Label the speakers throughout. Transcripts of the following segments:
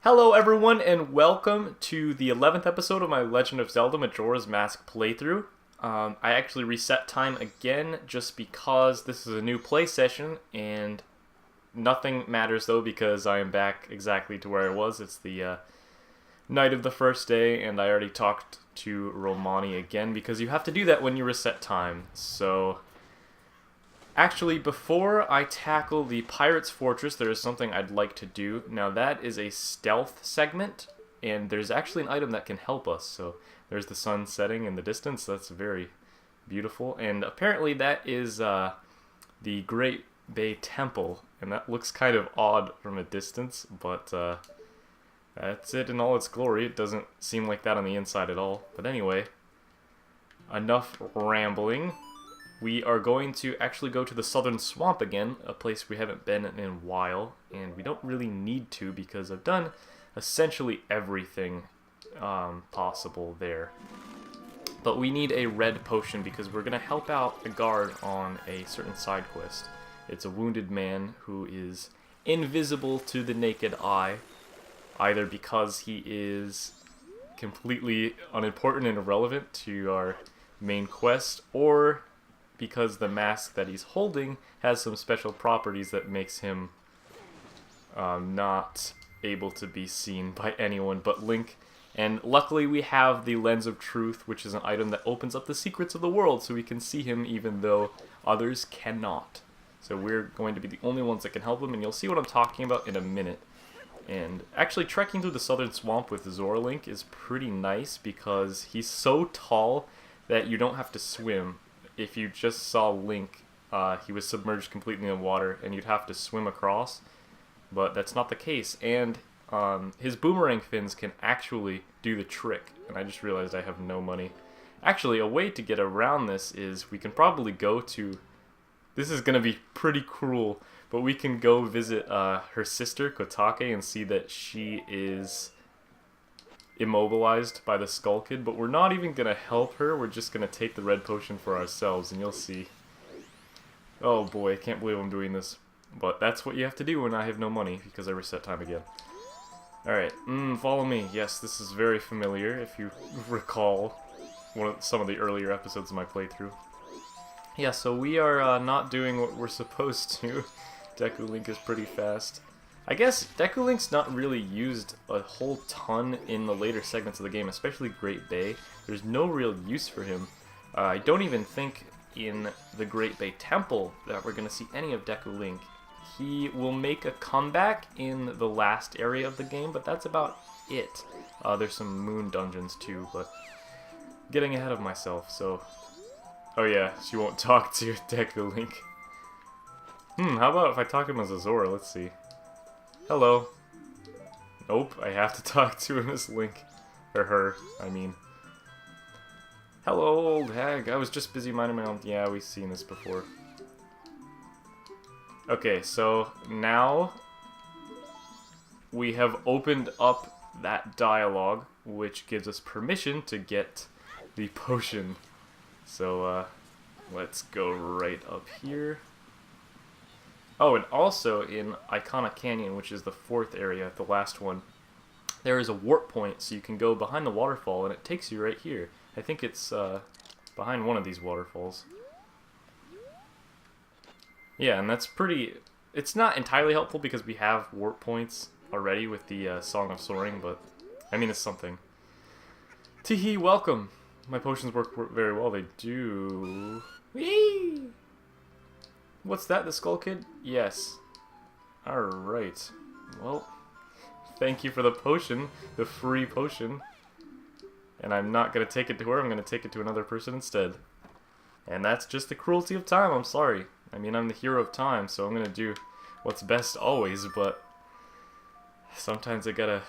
Speaker 1: Hello everyone and welcome to the 11th episode of my Legend of Zelda Majora's Mask playthrough. I actually reset time again just because this is a new play session and nothing matters though because I am back exactly to where I was. It's the night of the first day and I already talked to Romani again because you have to do that when you reset time. So actually, before I tackle the Pirate's Fortress, there is something I'd like to do. Now, that is a stealth segment, and there's actually an item that can help us. So, there's the sun setting in the distance. That's very beautiful. And apparently, that is the Great Bay Temple, and that looks kind of odd from a distance, but that's it in all its glory. It doesn't seem like that on the inside at all. But anyway, enough rambling. We are going to actually go to the Southern Swamp again, a place we haven't been in a while, and we don't really need to because I've done essentially everything possible there. But we need a red potion because we're going to help out a guard on a certain side quest. It's a wounded man who is invisible to the naked eye, either because he is completely unimportant and irrelevant to our main quest, or because the mask that he's holding has some special properties that makes him not able to be seen by anyone but Link. And luckily we have the Lens of Truth, which is an item that opens up the secrets of the world so we can see him even though others cannot. So we're going to be the only ones that can help him, and you'll see what I'm talking about in a minute. And actually trekking through the Southern Swamp with Zora Link is pretty nice because he's so tall that you don't have to swim. If you just saw Link, he was submerged completely in water, and you'd have to swim across, but that's not the case, and his boomerang fins can actually do the trick, and I just realized I have no money. Actually, a way to get around this is we can probably go to, this is going to be pretty cruel, but we can go visit her sister, Kotake, and see that she is immobilized by the Skull Kid, but we're not even gonna help her. We're just gonna take the red potion for ourselves, and you'll see. Oh boy, I can't believe I'm doing this, but that's what you have to do when I have no money because I reset time again. Alright, follow me. Yes, this is very familiar if you recall some of the earlier episodes of my playthrough. Yeah, so we are not doing what we're supposed to. Deku Link is pretty fast. I guess Deku Link's not really used a whole ton in the later segments of the game, especially Great Bay. There's no real use for him. I don't even think in the Great Bay Temple that we're going to see any of Deku Link. He will make a comeback in the last area of the game, but that's about it. There's some moon dungeons too, but getting ahead of myself, so... Oh yeah, she won't talk to Deku Link. How about if I talk to him as a Zora? Let's see. Hello. Nope, I have to talk to him as Link. Or her, I mean. Hello, old hag. I was just busy minding my own... Yeah, we've seen this before. Okay, so now we have opened up that dialogue, which gives us permission to get the potion. So, let's go right up here. Oh, and also in Ikana Canyon, which is the fourth area, the last one, there is a warp point, so you can go behind the waterfall, and it takes you right here. I think it's behind one of these waterfalls. Yeah, and that's pretty... It's not entirely helpful because we have warp points already with the Song of Soaring, but I mean, it's something. Teehee, welcome! My potions work very well, they do. Whee! What's that, the Skull Kid? Yes. Alright. Well, thank you for the potion, the free potion. And I'm not going to take it to her, I'm going to take it to another person instead. And that's just the cruelty of time, I'm sorry. I mean, I'm the hero of time, so I'm going to do what's best always, but sometimes I gotta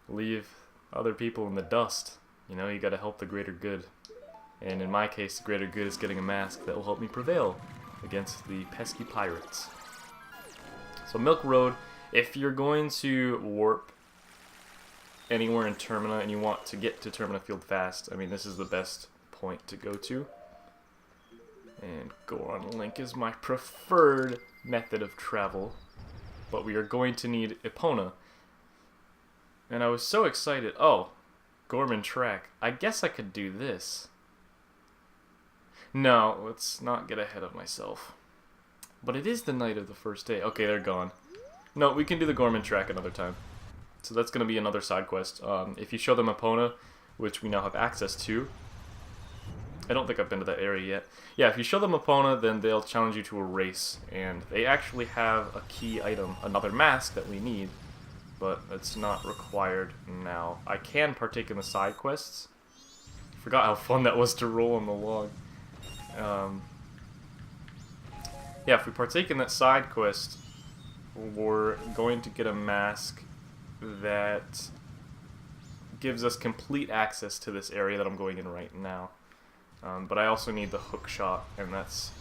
Speaker 1: leave other people in the dust. You know, you gotta help the greater good. And in my case, the greater good is getting a mask that will help me prevail against the pesky pirates. So Milk Road, if you're going to warp anywhere in Termina and you want to get to Termina Field fast, I mean, this is the best point to go to. And Goron Link is my preferred method of travel, but we are going to need Epona. And I was so excited. Oh, Gorman track. I guess I could do this. No, let's not get ahead of myself. But it is the night of the first day. Okay, they're gone. No, we can do the Gorman track another time. So that's going to be another side quest. If you show them Epona, which we now have access to. I don't think I've been to that area yet. Yeah, if you show them Epona, then they'll challenge you to a race. And they actually have a key item, another mask that we need. But it's not required now. I can partake in the side quests. Forgot how fun that was to roll on the log. Yeah, if we partake in that side quest, we're going to get a mask that gives us complete access to this area that I'm going in right now. But I also need the hook shot, and that's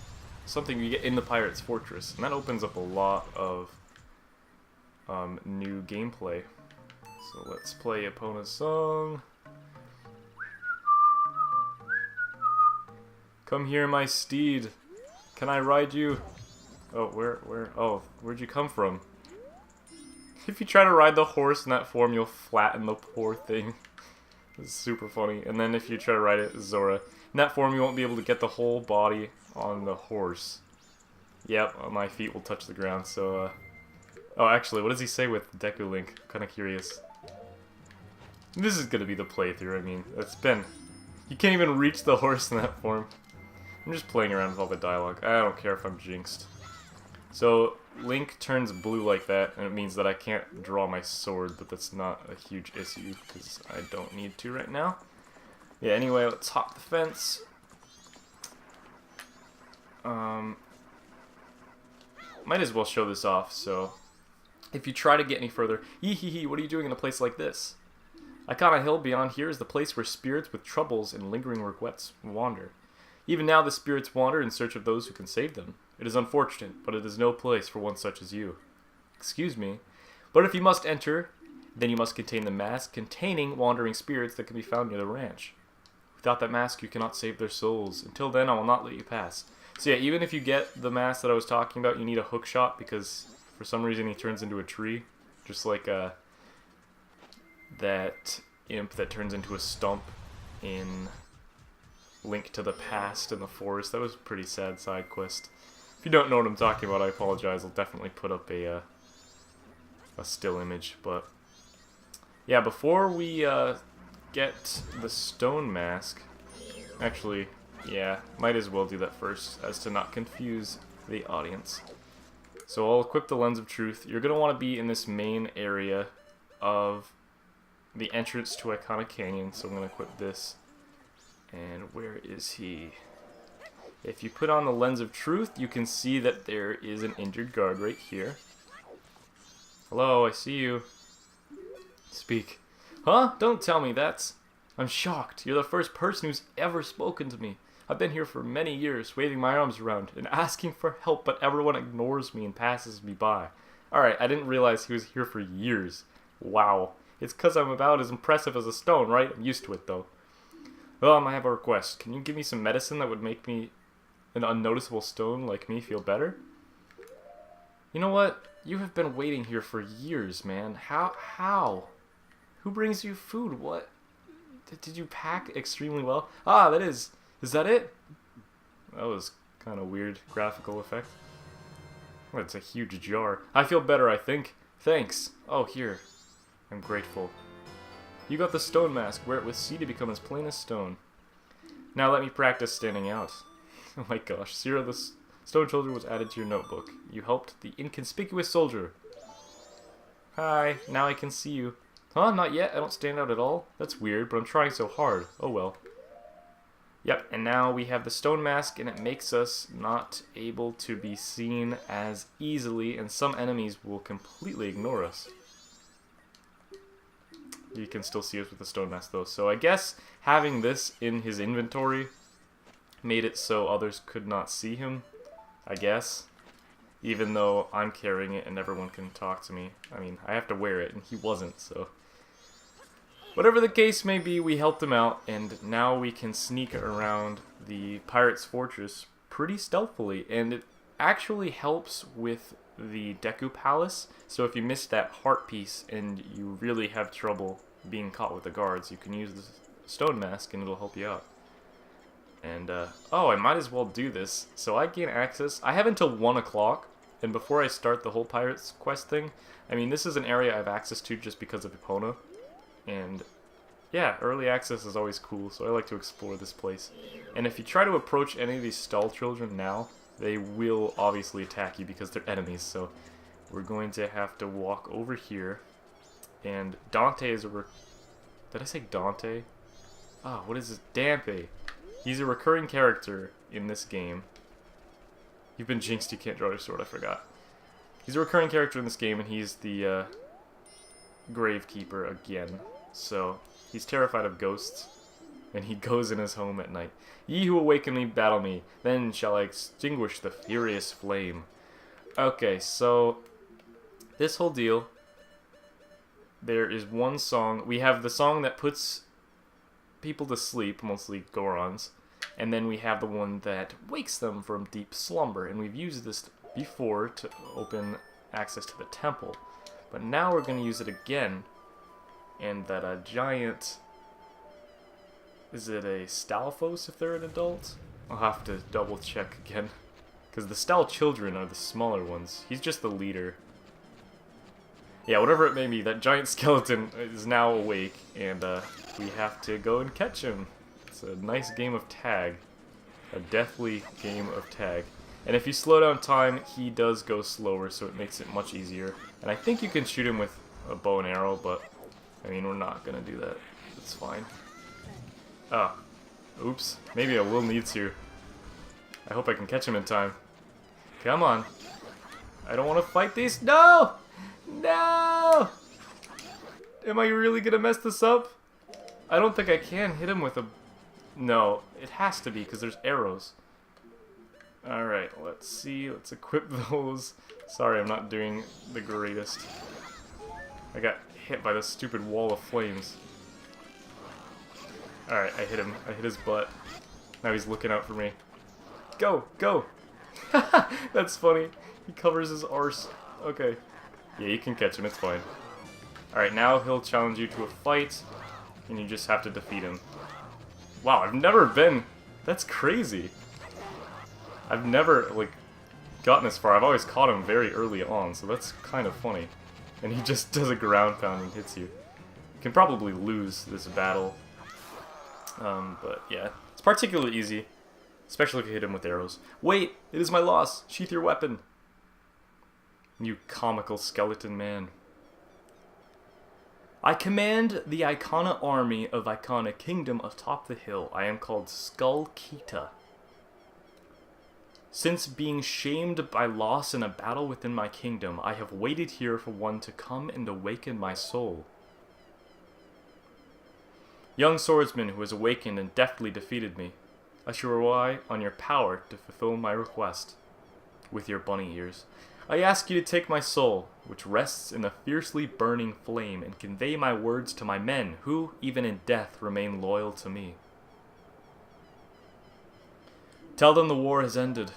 Speaker 1: something you get in the Pirate's Fortress, and that opens up a lot of new gameplay. So let's play Epona's song. Come here, my steed. Can I ride you? Oh, where'd you come from? If you try to ride the horse in that form, you'll flatten the poor thing. It's super funny. And then if you try to ride it, Zora. In that form, you won't be able to get the whole body on the horse. Yep, my feet will touch the ground, so, Oh, actually, what does he say with Deku Link? I'm kinda curious. This is gonna be the playthrough, I mean, it's been... You can't even reach the horse in that form. I'm just playing around with all the dialogue. I don't care if I'm jinxed. So, Link turns blue like that, and it means that I can't draw my sword, but that's not a huge issue, because I don't need to right now. Yeah, anyway, let's hop the fence. Might as well show this off, so... If you try to get any further... Hee, what are you doing in a place like this? Ikana Hill beyond here is the place where spirits with troubles and lingering regrets wander. Even now the spirits wander in search of those who can save them. It is unfortunate, but it is no place for one such as you. Excuse me, but if you must enter, then you must contain the mask containing wandering spirits that can be found near the ranch. Without that mask, you cannot save their souls. Until then, I will not let you pass. So yeah, even if you get the mask that I was talking about, you need a hook shot, because for some reason he turns into a tree. Just like that imp that turns into a stump in Link to the Past in the forest. That was a pretty sad side quest. If you don't know what I'm talking about, I apologize. I'll definitely put up a still image. But yeah, before we get the stone mask, actually, yeah, might as well do that first, as to not confuse the audience. So I'll equip the Lens of Truth. You're going to want to be in this main area of the entrance to Ikana Canyon, so I'm going to equip this. And where is he? If you put on the Lens of Truth, you can see that there is an injured guard right here. Hello, I see you. Speak. Huh? Don't tell me that. I'm shocked. You're the first person who's ever spoken to me. I've been here for many years, waving my arms around and asking for help, but everyone ignores me and passes me by. Alright, I didn't realize he was here for years. Wow. It's because I'm about as impressive as a stone, right? I'm used to it, though. I have a request. Can you give me some medicine that would make me, an unnoticeable stone like me, feel better? You know what? You have been waiting here for years, man. How? Who brings you food? What? Did you pack extremely well? Ah, that is. Is that it? That was kind of weird graphical effect. Well, it's a huge jar. I feel better, I think. Thanks. Oh, here. I'm grateful. You got the stone mask. Wear it with C to become as plain as stone. Now let me practice standing out. Oh my gosh. Zero the Stone Soldier was added to your notebook. You helped the inconspicuous soldier. Hi. Now I can see you. Huh? Not yet? I don't stand out at all? That's weird, but I'm trying so hard. Oh well. Yep, and now we have the stone mask, and it makes us not able to be seen as easily, and some enemies will completely ignore us. You can still see us with the stone mask, though. So I guess having this in his inventory made it so others could not see him, I guess. Even though I'm carrying it and everyone can talk to me. I mean, I have to wear it, and he wasn't, so... Whatever the case may be, we helped him out, and now we can sneak around the Pirate's Fortress pretty stealthily, and it actually helps with the Deku Palace. So if you missed that heart piece and you really have trouble being caught with the guards, you can use the stone mask and it'll help you out. And, oh, I might as well do this. So I gain access. I have until 1 o'clock, and before I start the whole Pirates quest thing, I mean, this is an area I have access to just because of Epona. And, yeah, early access is always cool, so I like to explore this place. And if you try to approach any of these Stalchildren now, they will obviously attack you because they're enemies, so we're going to have to walk over here. And Dante is a Did I say Dante? Ah, what is this? Dante. He's a recurring character in this game. You've been jinxed, you can't draw your sword, I forgot. He's a recurring character in this game, and he's the Gravekeeper again. So, he's terrified of ghosts, and he goes in his home at night. Ye who awaken me, battle me, then shall I extinguish the furious flame. Okay, so, this whole deal, there is one song. We have the song that puts people to sleep, mostly Gorons, and then we have the one that wakes them from deep slumber, and we've used this before to open access to the temple, but now we're going to use it again, and that giant, is it a Stalfos if they're an adult? I'll have to double check again, because the Stalchildren are the smaller ones. He's just the leader. Yeah, whatever it may be, that giant skeleton is now awake, and we have to go and catch him. It's a nice game of tag. A deathly game of tag. And if you slow down time, he does go slower, so it makes it much easier. And I think you can shoot him with a bow and arrow, but, I mean, we're not gonna do that. It's fine. Oh. Oops. Maybe I will need to. I hope I can catch him in time. Come on. I don't want to fight these. No! No! Am I really gonna mess this up? I don't think I can hit him with a... No, it has to be, because there's arrows. Alright, let's see. Let's equip those. Sorry, I'm not doing the greatest. I got hit by this stupid wall of flames. Alright, I hit him. I hit his butt. Now he's looking out for me. Go! Go! That's funny. He covers his arse. Okay. Yeah, you can catch him, it's fine. Alright, now he'll challenge you to a fight, and you just have to defeat him. Wow, I've never been... That's crazy. I've never, like, gotten this far. I've always caught him very early on, so that's kind of funny. And he just does a ground pound and hits you. You can probably lose this battle. But yeah, it's particularly easy. Especially if you hit him with arrows. Wait! It is my loss! Sheath your weapon! You comical skeleton man. I command the Ikana army of Ikana Kingdom atop the hill. I am called Stalchildren. Since being shamed by loss in a battle within my kingdom, I have waited here for one to come and awaken my soul. Young swordsman who has awakened and deftly defeated me, I shall rely on your power to fulfill my request. With your bunny ears, I ask you to take my soul, which rests in the fiercely burning flame, and convey my words to my men, who, even in death, remain loyal to me. Tell them the war has ended.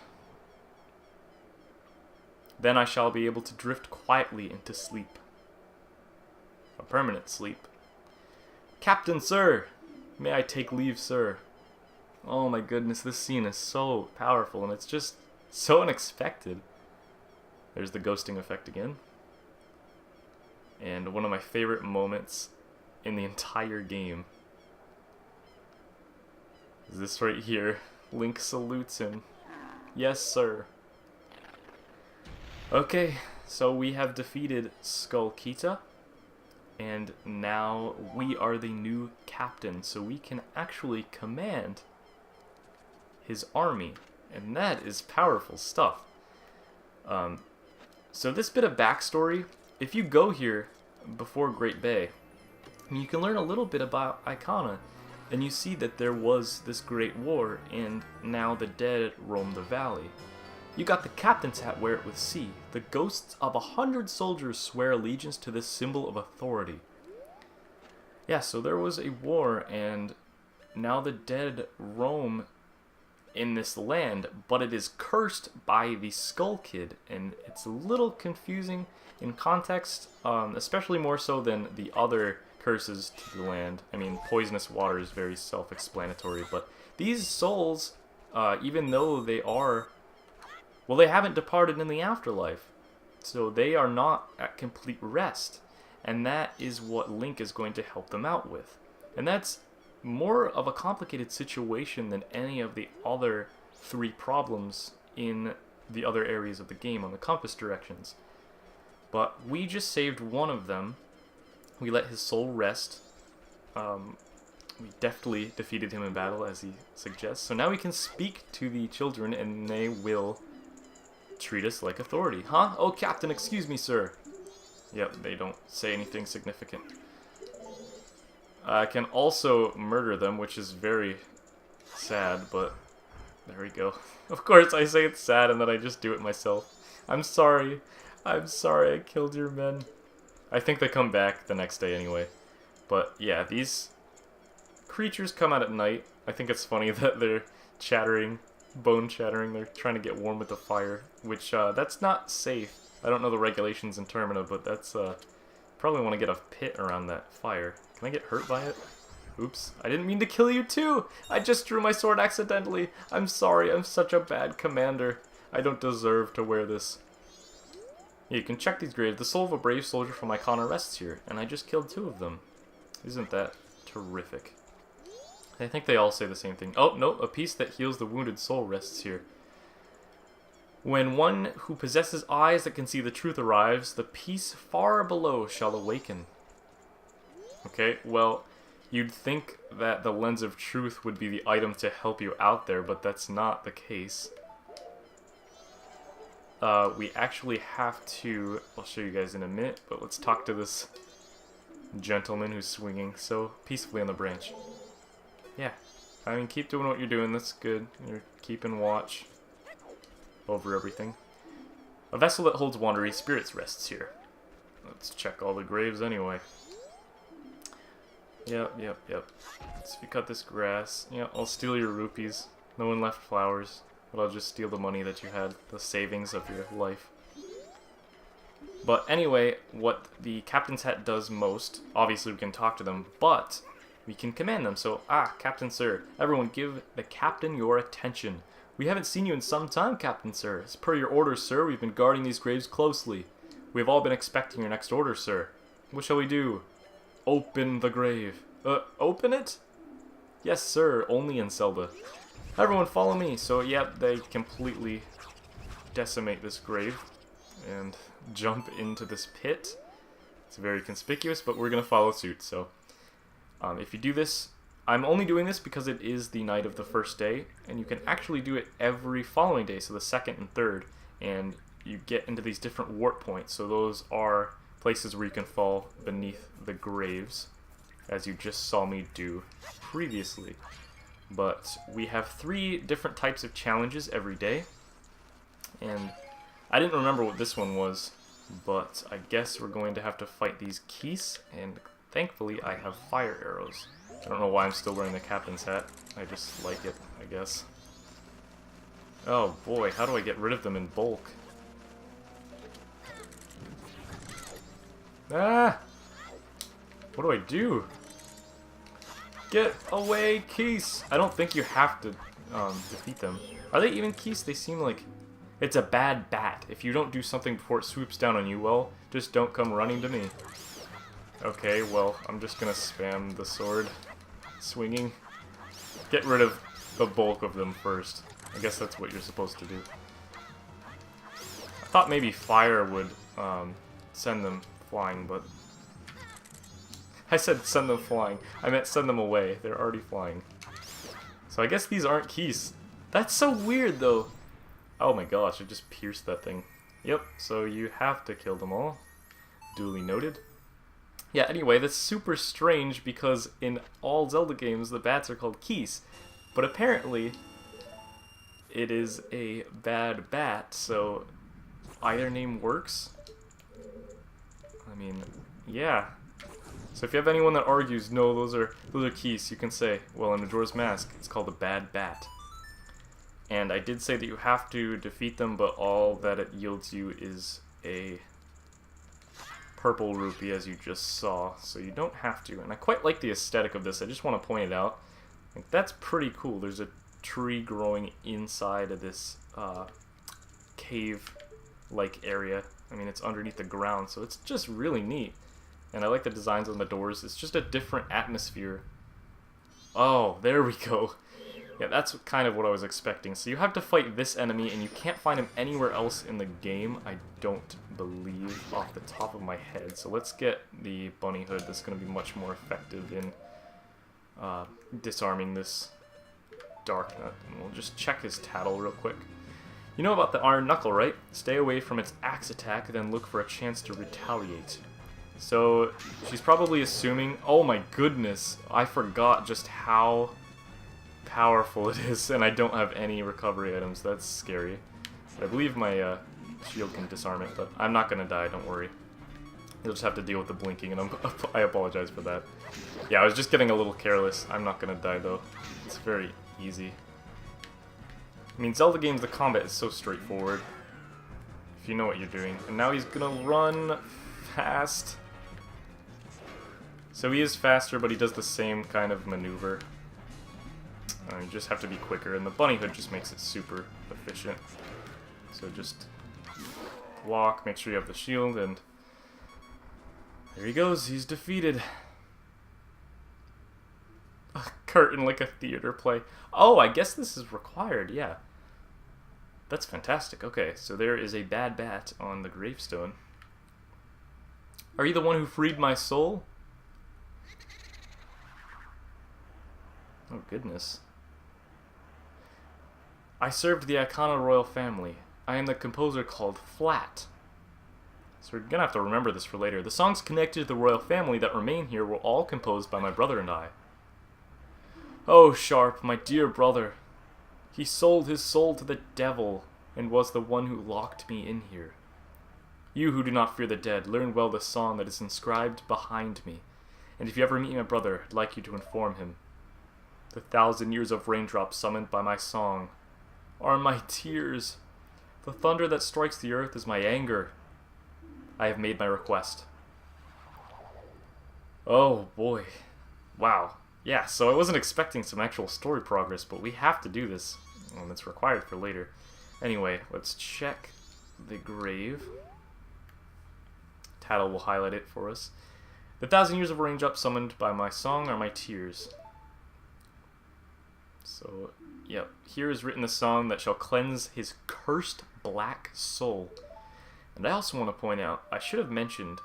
Speaker 1: Then I shall be able to drift quietly into sleep. A permanent sleep. Captain, sir! May I take leave, sir? Oh my goodness, this scene is so powerful, and it's just so unexpected. There's the ghosting effect again. And one of my favorite moments in the entire game is this right here. Link salutes him. Yes, sir. Okay, so we have defeated Keeta, and now we are the new captain, so we can actually command his army, and that is powerful stuff. So this bit of backstory, if you go here before Great Bay, you can learn a little bit about Ikana, and you see that there was this great war, and now the dead roam the valley. You got the captain's hat, wear it with C. The ghosts of 100 soldiers swear allegiance to this symbol of authority. Yeah, so there was a war, and now the dead roam in this land, but it is cursed by the Skull Kid, and it's a little confusing in context, especially more so than the other curses to the land. I mean, poisonous water is very self-explanatory, but these souls, even though they are, well, they haven't departed in the afterlife, so they are not at complete rest, and that is what Link is going to help them out with. And that's more of a complicated situation than any of the other 3 problems in the other areas of the game on the compass directions. But we just saved one of them. We let his soul rest. We deftly defeated him in battle, as he suggests. So now we can speak to the children, and they will treat us like authority. Huh? Oh, Captain, excuse me, sir. Yep, they don't say anything significant. I can also murder them, which is very sad, but there we go. Of course, I say it's sad, and then I just do it myself. I'm sorry. I'm sorry I killed your men. I think they come back the next day anyway. But yeah, these creatures come out at night. I think it's funny that they're chattering, bone chattering. They're trying to get warm with the fire, which that's not safe. I don't know the regulations in Termina, but that's probably want to get a pit around that fire. Can I get hurt by it? Oops, I didn't mean to kill you too! I just drew my sword accidentally. I'm sorry, I'm such a bad commander. I don't deserve to wear this. Yeah, you can check these graves. The soul of a brave soldier from Ikana rests here, and I just killed 2 of them. Isn't that terrific? I think they all say the same thing. Oh, no, a piece that heals the wounded soul rests here. When one who possesses eyes that can see the truth arrives, the peace far below shall awaken. Okay, well, you'd think that the lens of truth would be the item to help you out there, but that's not the case. We actually have to, I'll show you guys in a minute, but let's talk to this gentleman who's swinging so peacefully on the branch. Yeah, I mean, keep doing what you're doing, that's good. You're keeping watch over everything. A vessel that holds wandering spirits rests here. Let's check all the graves anyway. Yep. So if you cut this grass, yeah, I'll steal your rupees. No one left flowers, but I'll just steal the money that you had, the savings of your life. But anyway, what the captain's hat does most, obviously we can talk to them, but we can command them. So, Captain Sir, everyone give the captain your attention. We haven't seen you in some time, Captain Sir. As per your orders, sir, we've been guarding these graves closely. We have all been expecting your next order, sir. What shall we do? Open the grave. Open it? Yes, sir, only in Zelda. Everyone follow me. So, yep, they completely decimate this grave and jump into this pit. It's very conspicuous, but we're going to follow suit. So, if you do this, I'm only doing this because it is the night of the first day, and you can actually do it every following day, so the second and third, and you get into these different warp points. So those are places where you can fall beneath the graves, as you just saw me do previously. But we have 3 different types of challenges every day, and I didn't remember what this one was, but I guess we're going to have to fight these keys, and thankfully I have fire arrows. I don't know why I'm still wearing the captain's hat. I just like it, I guess. Oh boy, how do I get rid of them in bulk? Ah! What do I do? Get away, Keese! I don't think you have to defeat them. Are they even Keese? They seem like... It's a bad bat. If you don't do something before it swoops down on you, well, just don't come running to me. Okay, well, I'm just gonna spam the sword. Swinging. Get rid of the bulk of them first. I guess that's what you're supposed to do. I thought maybe fire would send them flying, but... I said send them flying. I meant send them away. They're already flying. So I guess these aren't keys. That's so weird, though. Oh my gosh, I just pierced that thing. Yep, so you have to kill them all. Duly noted. Yeah, anyway, that's super strange because in all Zelda games, the bats are called keys. But apparently, it is a bad bat, so either name works. I mean, yeah. So if you have anyone that argues, no, those are keys, you can say, well, in Majora's Mask, it's called a bad bat. And I did say that you have to defeat them, but all that it yields you is a purple rupee, as you just saw, so you don't have to. And I quite like the aesthetic of this. I just want to point it out. Like, that's pretty cool. There's a tree growing inside of this cave-like area. I mean, it's underneath the ground, so it's just really neat. And I like the designs on the doors. It's just a different atmosphere. Oh, there we go. Yeah, that's kind of what I was expecting. So you have to fight this enemy, and you can't find him anywhere else in the game, I don't believe, off the top of my head. So let's get the bunny hood. That's going to be much more effective in disarming this dark nut. And we'll just check his tattle real quick. You know about the iron knuckle, right? Stay away from its axe attack, then look for a chance to retaliate. So she's probably assuming... Oh my goodness, I forgot just how powerful it is, and I don't have any recovery items. That's scary. I believe my shield can disarm it, but I'm not gonna die, don't worry. You'll just have to deal with the blinking, and I apologize for that. Yeah, I was just getting a little careless. I'm not gonna die, though. It's very easy. I mean, Zelda games, the combat is so straightforward, if you know what you're doing. And now he's gonna run fast. So he is faster, but he does the same kind of maneuver. You just have to be quicker, and the bunny hood just makes it super efficient. So just walk, make sure you have the shield, and there he goes, he's defeated. A curtain like a theater play. Oh, I guess this is required, yeah. That's fantastic. Okay, so there is a bad bat on the gravestone. Are you the one who freed my soul? Oh, goodness. I served the Ikana royal family. I am the composer called Flat. So we're gonna have to remember this for later. The songs connected to the royal family that remain here were all composed by my brother and I. Oh, Sharp, my dear brother. He sold his soul to the devil and was the one who locked me in here. You who do not fear the dead, learn well the song that is inscribed behind me. And if you ever meet my brother, I'd like you to inform him. The 1,000 years of raindrops summoned by my song are my tears. The thunder that strikes the earth is my anger. I have made my request. Oh boy. Wow. Yeah, so I wasn't expecting some actual story progress, but we have to do this. And it's required for later. Anyway, let's check the grave. Tattle will highlight it for us. The 1,000 years of raindrops summoned by my song are my tears. So, yep, here is written the song that shall cleanse his cursed black soul. And I also want to point out, I should have mentioned...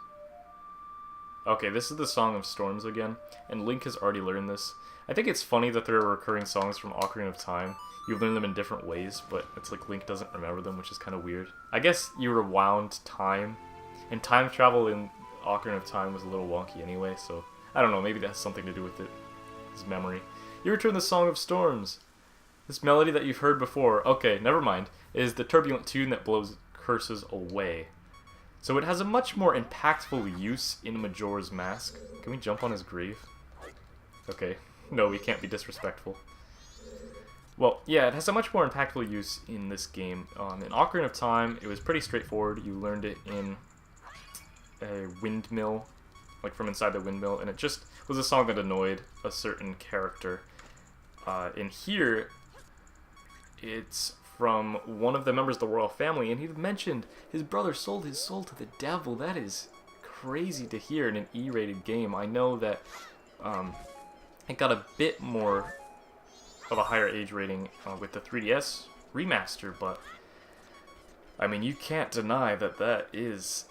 Speaker 1: Okay, this is the Song of Storms again, and Link has already learned this. I think it's funny that there are recurring songs from Ocarina of Time. You learn them in different ways, but it's like Link doesn't remember them, which is kind of weird. I guess you rewound time, and time travel in Ocarina of Time was a little wonky anyway, so I don't know, maybe that has something to do with it. His memory. You return the Song of Storms. This melody that you've heard before, okay, never mind, is the turbulent tune that blows curses away. So it has a much more impactful use in Majora's Mask. Can we jump on his grave? Okay, no, we can't be disrespectful. Well, yeah, it has a much more impactful use in this game. In Ocarina of Time, it was pretty straightforward. You learned it in a windmill, like from inside the windmill, and it just was a song that annoyed a certain character. In here, it's from one of the members of the royal family, and he mentioned his brother sold his soul to the devil. That is crazy to hear in an E-rated game. I know that it got a bit more of a higher age rating with the 3DS remaster, but I mean, you can't deny that that is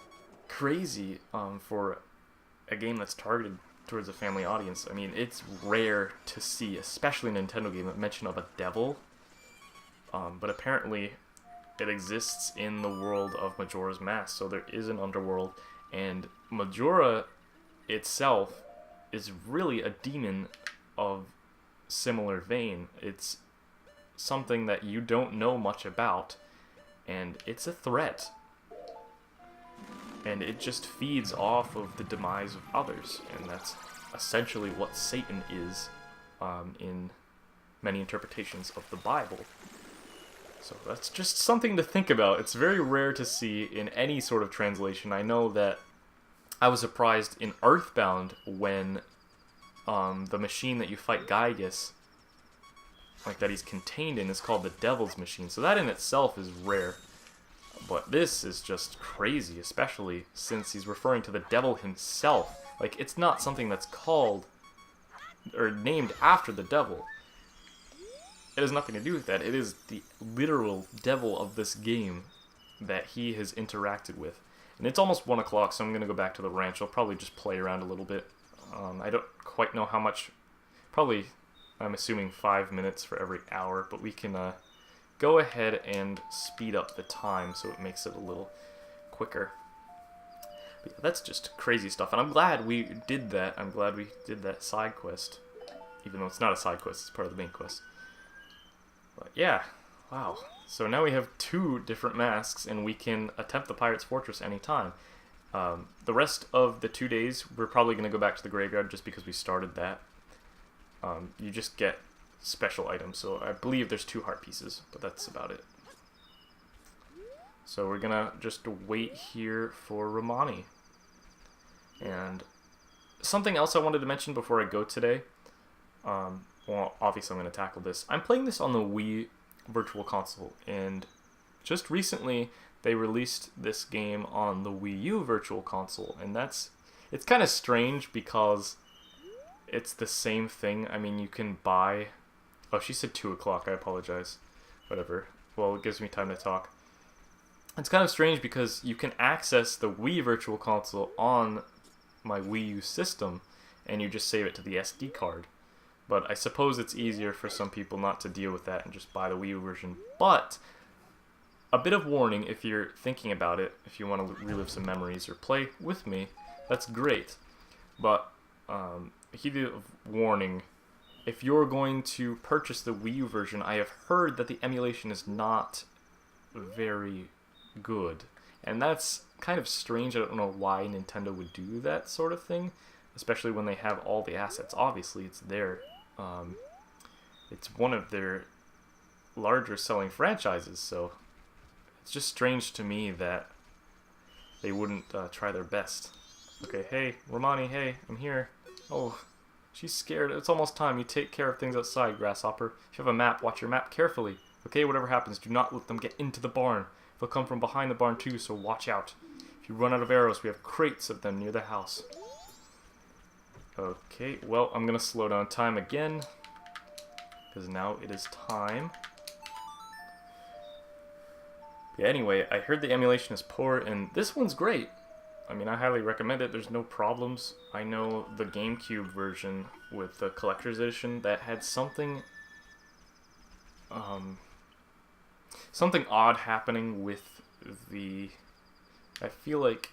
Speaker 1: crazy for a game that's targeted towards a family audience. I mean, it's rare to see, especially a Nintendo game, a mention of a devil. But apparently it exists in the world of Majora's Mask, so there is an underworld, and Majora itself is really a demon of similar vein. It's something that you don't know much about, and it's a threat. And it just feeds off of the demise of others, and that's essentially what Satan is in many interpretations of the Bible. So that's just something to think about. It's very rare to see in any sort of translation. I know that I was surprised in Earthbound when the machine that you fight Gygus, like that he's contained in, is called the Devil's Machine. So that in itself is rare. But this is just crazy, especially since he's referring to the devil himself. Like, it's not something that's called or named after the devil. It has nothing to do with that. It is the literal devil of this game that he has interacted with. And it's almost 1 o'clock, so I'm going to go back to the ranch. I'll probably just play around a little bit. I don't quite know how much. Probably, I'm assuming 5 minutes for every hour. But we can go ahead and speed up the time so it makes it a little quicker. But yeah, that's just crazy stuff. And I'm glad we did that. I'm glad we did that side quest. Even though it's not a side quest, it's part of the main quest. But yeah, wow. So now we have 2 different masks, and we can attempt the Pirate's Fortress anytime. The rest of the 2 days, we're probably going to go back to the graveyard just because we started that. You just get special items, so I believe there's 2 heart pieces, but that's about it. So we're going to just wait here for Romani. And something else I wanted to mention before I go today, well, obviously I'm going to tackle this. I'm playing this on the Wii Virtual Console, and just recently they released this game on the Wii U Virtual Console, and it's kind of strange because it's the same thing. I mean, you can buy... Oh, she said 2 o'clock, I apologize. Whatever. Well, it gives me time to talk. It's kind of strange because you can access the Wii Virtual Console on my Wii U system, and you just save it to the SD card. But I suppose it's easier for some people not to deal with that and just buy the Wii U version. But a bit of warning if you're thinking about it, if you want to relive some memories or play with me, that's great. But a heed of warning, if you're going to purchase the Wii U version, I have heard that the emulation is not very good. And that's kind of strange. I don't know why Nintendo would do that sort of thing, especially when they have all the assets. Obviously, it's there. It's one of their larger selling franchises, so it's just strange to me that they wouldn't try their best. Okay, hey, Romani, hey, I'm here. Oh, she's scared. It's almost time. You take care of things outside, Grasshopper. If you have a map, watch your map carefully. Okay, whatever happens, do not let them get into the barn. They'll come from behind the barn too, so watch out. If you run out of arrows, we have crates of them near the house. Okay, well, I'm going to slow down time again, because now it is time. Yeah, anyway, I heard the emulation is poor, and this one's great. I mean, I highly recommend it. There's no problems. I know the GameCube version with the Collector's Edition that had something odd happening with the... I feel like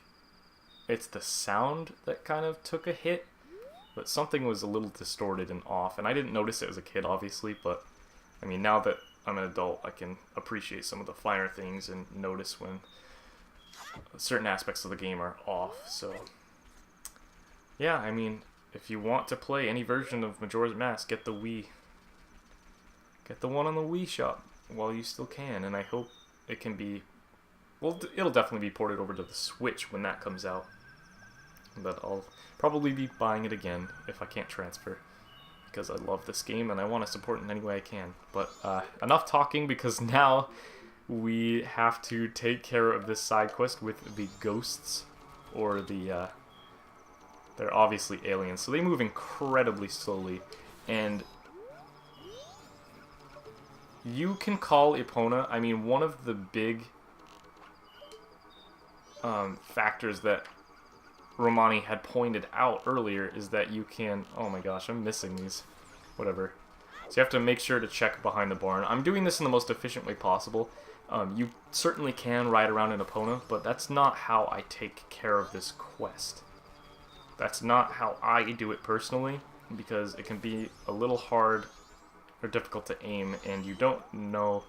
Speaker 1: it's the sound that kind of took a hit. But something was a little distorted and off, and I didn't notice it as a kid, obviously, but, I mean, now that I'm an adult, I can appreciate some of the finer things and notice when certain aspects of the game are off, so... Yeah, I mean, if you want to play any version of Majora's Mask, get the Wii. Get the one on the Wii shop while you still can, and I hope it can be... Well, it'll definitely be ported over to the Switch when that comes out. But I'll probably be buying it again if I can't transfer, because I love this game and I want to support it in any way I can. But enough talking, because now we have to take care of this side quest with the ghosts, or the they're obviously aliens, so they move incredibly slowly, and you can call Epona. I mean, one of the big factors that Romani had pointed out earlier is that you can... Oh my gosh, I'm missing these. Whatever. So you have to make sure to check behind the barn. I'm doing this in the most efficient way possible. You certainly can ride around in Epona, but that's not how I take care of this quest. That's not how I do it personally, because it can be a little hard or difficult to aim, and you don't know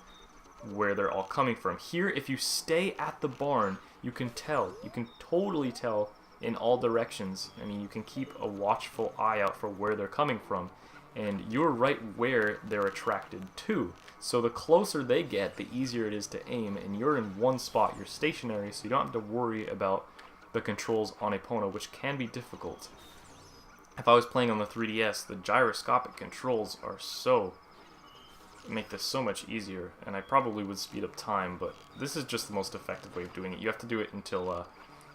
Speaker 1: where they're all coming from. Here, if you stay at the barn, you can tell. You can totally tell in all directions. I mean, you can keep a watchful eye out for where they're coming from. and you're right where they're attracted to. So the closer they get, the easier it is to aim, and you're in one spot, you're stationary, so you don't have to worry about the controls on Epona, which can be difficult. If I was playing on the 3DS, the gyroscopic controls are make this so much easier, and I probably would speed up time, but this is just the most effective way of doing it. You have to do it until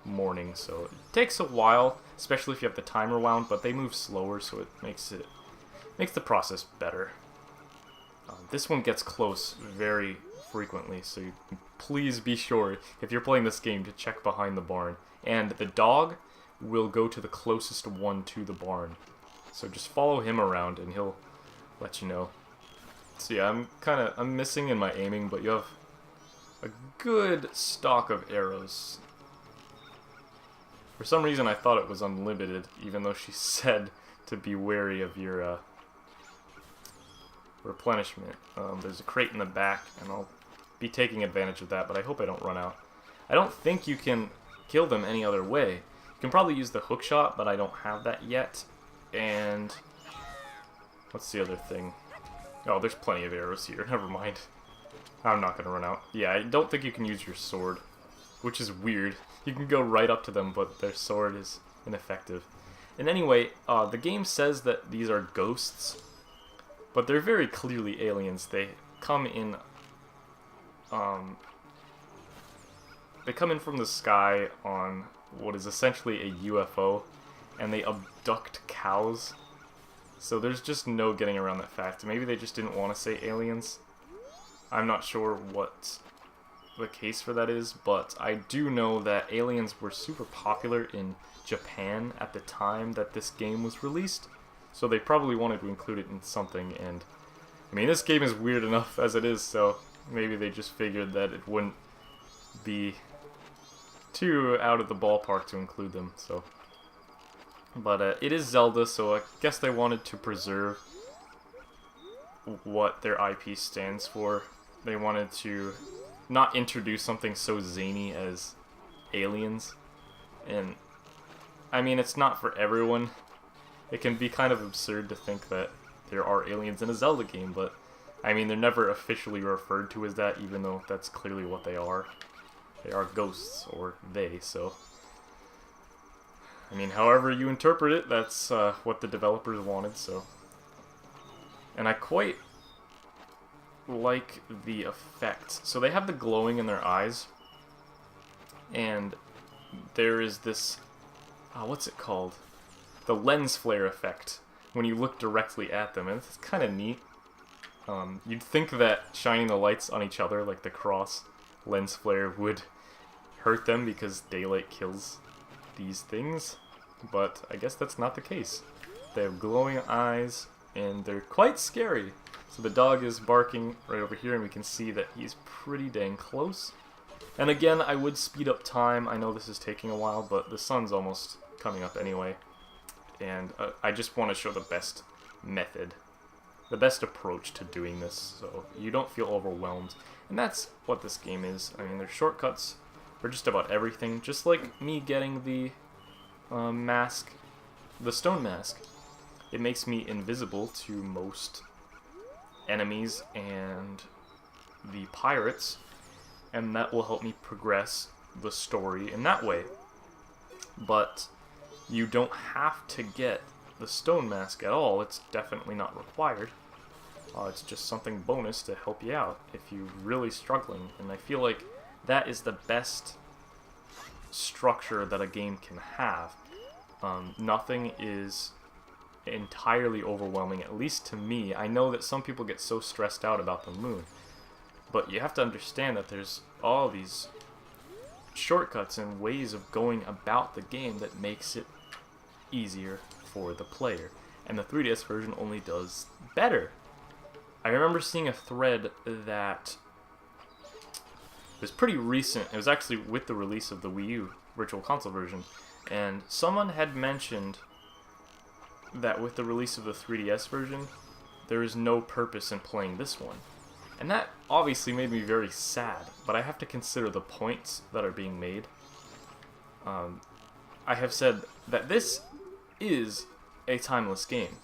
Speaker 1: morning, so it takes a while, especially if you have the timer wound, but they move slower, so it makes the process better. This one gets close very frequently, so please be sure, if you're playing this game, to check behind the barn. And the dog will go to the closest one to the barn. So just follow him around and he'll let you know. So yeah, I'm missing in my aiming, but you have a good stock of arrows. For some reason I thought it was unlimited, even though she said to be wary of your replenishment. There's a crate in the back, and I'll be taking advantage of that, but I hope I don't run out. I don't think you can kill them any other way. You can probably use the hook shot, but I don't have that yet. And what's the other thing? Oh, there's plenty of arrows here. Never mind. I'm not going to run out. Yeah, I don't think you can use your sword, which is weird. You can go right up to them, but their sword is ineffective. And anyway, the game says that these are ghosts, but they're very clearly aliens. They come in from the sky on what is essentially a UFO, and they abduct cows. So there's just no getting around that fact. Maybe they just didn't want to say aliens. I'm not sure what the case for that is, but I do know that aliens were super popular in Japan at the time that this game was released. So they probably wanted to include it in something, and I mean, this game is weird enough as it is, so maybe they just figured that it wouldn't be too out of the ballpark to include them, so. But it is Zelda, so I guess they wanted to preserve what their IP stands for. They wanted to not introduce something so zany as aliens, and I mean, it's not for everyone. It can be kind of absurd to think that there are aliens in a Zelda game, but I mean, they're never officially referred to as that, even though that's clearly what they are. They are ghosts, or they, so. I mean, however you interpret it, that's what the developers wanted, so. And I quite like the effect. So they have the glowing in their eyes, and there is this, what's it called? The lens flare effect when you look directly at them, and it's kind of neat. You'd think that shining the lights on each other, like the cross lens flare, would hurt them because daylight kills these things, but I guess that's not the case. They have glowing eyes, and they're quite scary. So the dog is barking right over here, and we can see that he's pretty dang close. And again, I would speed up time. I know this is taking a while, but the sun's almost coming up anyway. And I just want to show the best method, the best approach to doing this, so you don't feel overwhelmed. And that's what this game is. I mean, there's shortcuts for just about everything, just like me getting the mask, the stone mask. It makes me invisible to most enemies and the pirates, and that will help me progress the story in that way. But you don't have to get the stone mask at all. It's definitely not required. It's just something bonus to help you out if you're really struggling, and I feel like that is the best structure that a game can have. Nothing is entirely overwhelming, at least to me. I know that some people get so stressed out about the moon, but you have to understand that there's all these shortcuts and ways of going about the game that makes it easier for the player, and the 3DS version only does better. I remember seeing a thread that was pretty recent. It was actually with the release of the Wii U Virtual Console version, and someone had mentioned that with the release of the 3DS version, there is no purpose in playing this one. And that obviously made me very sad, but I have to consider the points that are being made. I have said that this is a timeless game.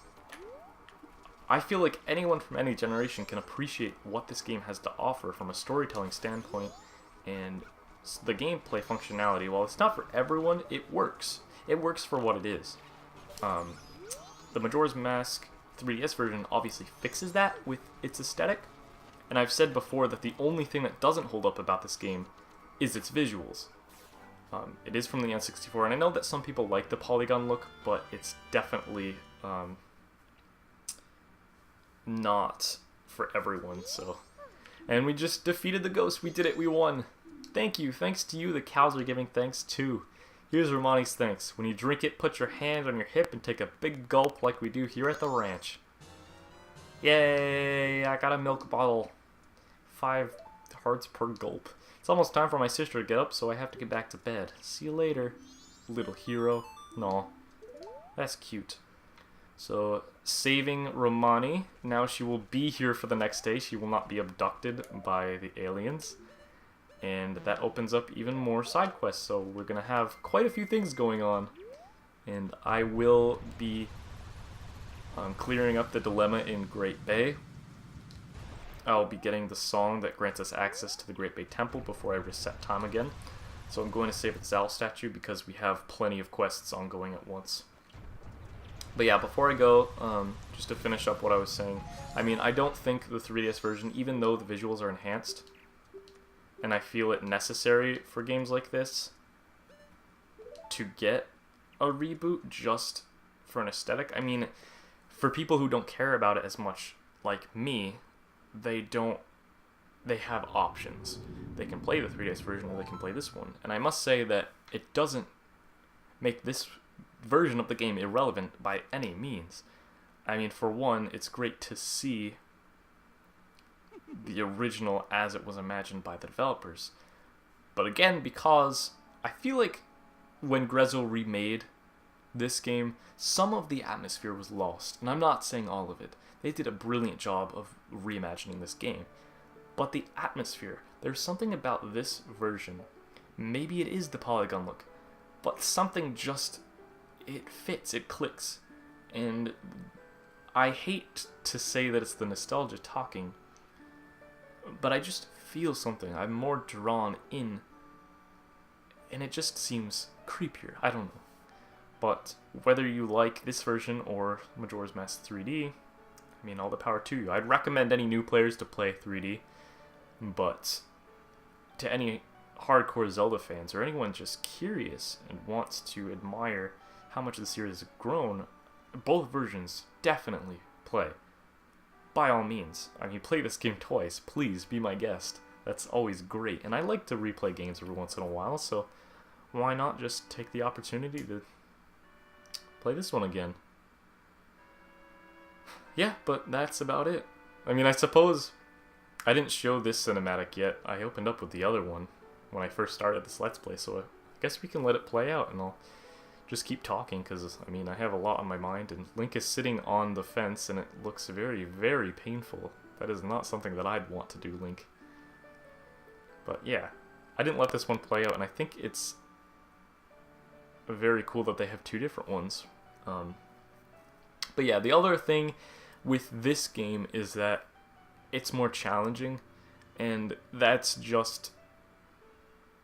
Speaker 1: I feel like anyone from any generation can appreciate what this game has to offer from a storytelling standpoint and the gameplay functionality. While it's not for everyone, it works. It works for what it is. The Majora's Mask 3DS version obviously fixes that with its aesthetic, and I've said before that the only thing that doesn't hold up about this game is its visuals. It is from the N64, and I know that some people like the polygon look, but it's definitely not for everyone, so. And we just defeated the ghost. We did it. We won. Thank you. Thanks to you. The cows are giving thanks too. Here's Romani's thanks. When you drink it, put your hand on your hip and take a big gulp like we do here at the ranch. Yay! I got a milk bottle. 5 hearts per gulp. It's almost time for my sister to get up, so I have to get back to bed. See you later, little hero. No, that's cute. So, saving Romani. Now she will be here for the next day. She will not be abducted by the aliens. And that opens up even more side quests. So we're going to have quite a few things going on. And I will be clearing up the dilemma in Great Bay. I'll be getting the song that grants us access to the Great Bay Temple before I reset time again. So I'm going to save at Zal statue because we have plenty of quests ongoing at once. But yeah, before I go, just to finish up what I was saying, I mean, I don't think the 3DS version, even though the visuals are enhanced, and I feel it necessary for games like this to get a reboot just for an aesthetic. I mean, for people who don't care about it as much like me, they have options. They can play the 3DS version or they can play this one. And I must say that it doesn't make this version of the game irrelevant by any means. I mean, for one, it's great to see the original as it was imagined by the developers. But again, because I feel like when Grezzo remade this game, some of the atmosphere was lost. And I'm not saying all of it. They did a brilliant job of reimagining this game. But the atmosphere, there's something about this version. Maybe it is the polygon look, but something just, it fits, it clicks. And I hate to say that it's the nostalgia talking, but I just feel something. I'm more drawn in, and it just seems creepier. I don't know. But whether you like this version or Majora's Mask 3D, I mean, all the power to you. I'd recommend any new players to play 3D, but to any hardcore Zelda fans or anyone just curious and wants to admire how much the series has grown, both versions definitely play. By all means. I mean, play this game twice. Please be my guest. That's always great. And I like to replay games every once in a while, so why not just take the opportunity to play this one again? Yeah, but that's about it. I mean, I suppose I didn't show this cinematic yet. I opened up with the other one when I first started this Let's Play, so I guess we can let it play out and I'll just keep talking because, I mean, I have a lot on my mind and Link is sitting on the fence and it looks very, very painful. That is not something that I'd want to do, Link. But yeah, I didn't let this one play out and I think it's very cool that they have 2 different ones. But yeah, the other thing with this game is that it's more challenging, and that's just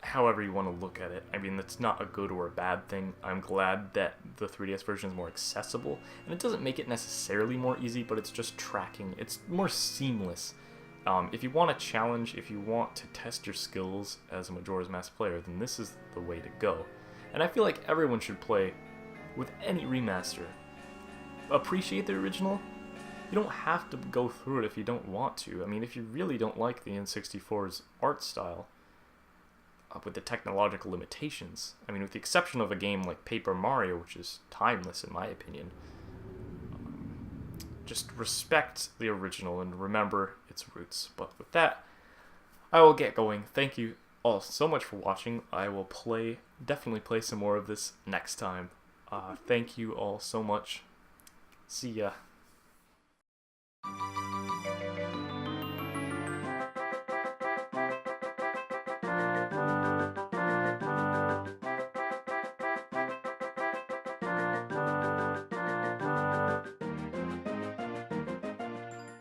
Speaker 1: however you want to look at it. I mean, that's not a good or a bad thing. I'm glad that the 3DS version is more accessible, and it doesn't make it necessarily more easy, but it's just tracking. It's more seamless. If you want a challenge, if you want to test your skills as a Majora's Mask player, then this is the way to go. And I feel like everyone should play with any remaster. Appreciate the original. You don't have to go through it if you don't want to. I mean, if you really don't like the N64's art style, with the technological limitations, I mean, with the exception of a game like Paper Mario, which is timeless in my opinion, just respect the original and remember its roots. But with that, I will get going. Thank you all so much for watching. I will definitely play some more of this next time. Thank you all so much. See ya.